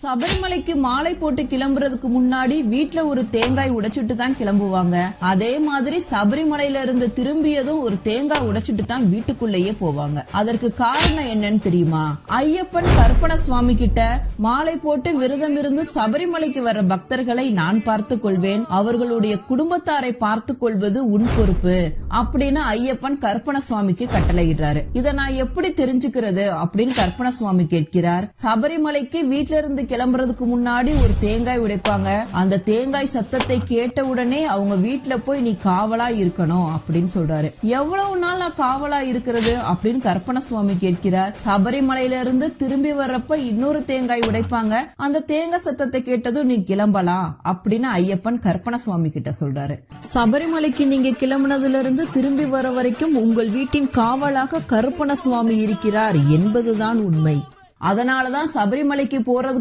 சபரிமலைக்கு மாலை போட்டு கிளம்புறதுக்கு முன்னாடி வீட்ல ஒரு தேங்காய் உடைச்சிட்டு தான் கிளம்புவாங்க. அதே மாதிரி சபரிமலையில இருந்து திரும்பியதும் ஒரு தேங்காய் உடைச்சிட்டு தான் வீட்டுக்குள்ளேயே போவாங்க. அதற்கு காரணம் என்னன்னு தெரியுமா? ஐயப்பன் கற்பன சுவாமி கிட்ட மாலை போட்டு விரதம் இருந்து சபரிமலைக்கு வர்ற பக்தர்களை நான் பார்த்துக் கொள்வேன், அவர்களுடைய குடும்பத்தாரை பார்த்துக் கொள்வது உன் பொறுப்பு அப்படின்னு ஐயப்பன் கற்பன சுவாமிக்கு கட்டளையிடுறாரு. இத நான் எப்படி தெரிஞ்சுக்கிறது அப்படின்னு கற்பன சுவாமி கேட்கிறார். சபரிமலைக்கு வீட்ல இருந்து கிளம்புறதுக்கு முன்னாடி ஒரு தேங்காய் உடைப்பாங்க. அந்த தேங்காய் சத்தத்தை கேட்ட உடனே அவங்க வீட்டுல போய் நீ காவலா இருக்கணும் அப்படின்னு சொல்றாரு. எவ்வளவு நாள் நான் காவலா இருக்கிறது அப்படின்னு கற்பன சுவாமி கேட்கிறார். சபரிமலையில இருந்து திரும்பி வர்றப்ப இன்னொரு தேங்காய் உடைப்பாங்க. அந்த தேங்காய் சத்தத்தை கேட்டதும் நீ கிளம்பலாம் அப்படின்னு ஐயப்பன் கற்பன சுவாமி கிட்ட சொல்றாரு. சபரிமலைக்கு நீங்க கிளம்புனதுல இருந்து திரும்பி வர வரைக்கும் உங்கள் வீட்டின் காவலாக கற்பன சுவாமி இருக்கிறார் என்பதுதான் உண்மை. அதனாலதான் சபரிமலைக்கு போறதுக்கு